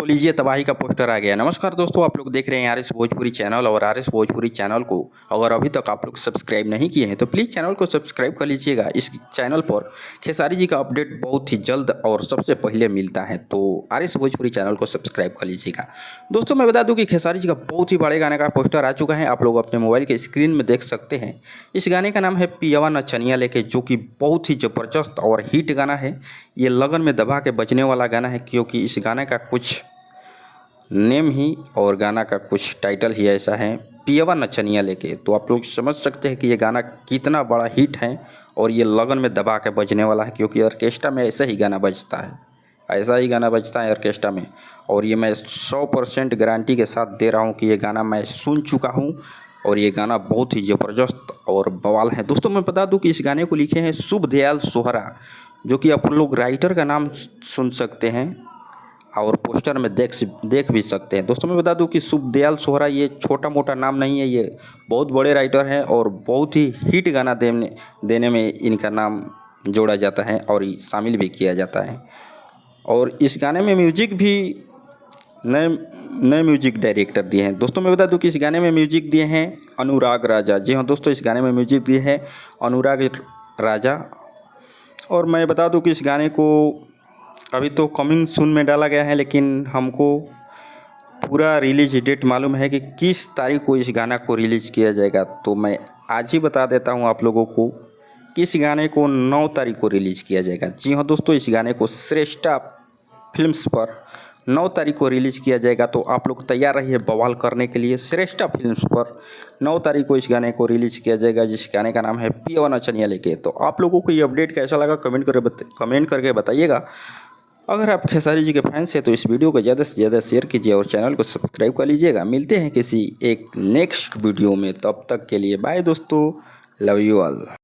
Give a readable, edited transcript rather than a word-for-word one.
तो लीजिए तबाही का पोस्टर आ गया। नमस्कार दोस्तों, आप लोग देख रहे हैं आर एस भोजपुरी चैनल। और आर एस भोजपुरी चैनल को अगर अभी तक आप लोग सब्सक्राइब नहीं किए हैं तो प्लीज़ चैनल को सब्सक्राइब कर लीजिएगा। इस चैनल पर खेसारी जी का अपडेट बहुत ही जल्द और सबसे पहले मिलता है, तो आर एस भोजपुरी चैनल को सब्सक्राइब कर लीजिएगा। दोस्तों मैं बता दूं कि खेसारी जी का बहुत ही बड़े गाने का पोस्टर आ चुका है, आप लोग अपने मोबाइल के स्क्रीन में देख सकते हैं। इस गाने का नाम है पियवा नचनिया लेके, जो कि बहुत ही ज़बरदस्त और हिट गाना है। ये लगन में दबा के बजने वाला गाना है, क्योंकि इस गाने का कुछ नेम ही और गाना का कुछ टाइटल ही ऐसा है, पियवा नचनिया लेके। तो आप लोग समझ सकते हैं कि ये गाना कितना बड़ा हिट है और ये लगन में दबा के बजने वाला है, क्योंकि ऑर्केस्ट्रा में ऐसा ही गाना बजता है, ऐसा ही गाना बजता है ऑर्केस्ट्रा में। और ये मैं 100% गारंटी के साथ दे रहा हूँ कि ये गाना मैं सुन चुका हूँ और ये गाना बहुत ही ज़बरदस्त और बवाल है। दोस्तों मैं बता दूं कि इस गाने को लिखे हैं शुभ दयाल सोहरा, जो कि आप लोग राइटर का नाम सुन सकते हैं और पोस्टर में देख भी सकते हैं। दोस्तों मैं बता दूं कि शुभ दयाल सोहरा ये छोटा मोटा नाम नहीं है, ये बहुत बड़े राइटर हैं और बहुत ही हिट गाना देने में इनका नाम जोड़ा जाता है और शामिल भी किया जाता है। और इस गाने में म्यूजिक भी नए नए म्यूजिक डायरेक्टर दिए हैं। दोस्तों मैं बता दूं कि इस गाने में म्यूजिक दिए हैं अनुराग राजा। जी हाँ दोस्तों, इस गाने में म्यूजिक दिए हैं अनुराग राजा। और मैं बता दूं कि इस गाने को अभी तो कमिंग सून में डाला गया है, लेकिन हमको पूरा रिलीज डेट मालूम है कि किस तारीख को इस गाना को रिलीज़ किया जाएगा। तो मैं आज ही बता देता हूं आप लोगों को कि इस गाने को 9 तारीख को रिलीज़ किया जाएगा। जी हाँ दोस्तों, इस गाने को श्रेष्ठा फिल्म्स पर 9 तारीख को रिलीज़ किया जाएगा। तो आप लोग तैयार रहिए बवाल करने के लिए। श्रेष्ठा फिल्म्स पर 9 तारीख को इस गाने को रिलीज़ किया जाएगा, जिस गाने का नाम है पियवा नचनिया लेके। तो आप लोगों को ये अपडेट कैसा लगा कमेंट करके बताइएगा। अगर आप खेसारी जी के फैंस हैं तो इस वीडियो को ज़्यादा से ज़्यादा शेयर कीजिए और चैनल को सब्सक्राइब कर लीजिएगा। मिलते हैं किसी एक नेक्स्ट वीडियो में, तब तक के लिए बाय दोस्तों, लव यू ऑल।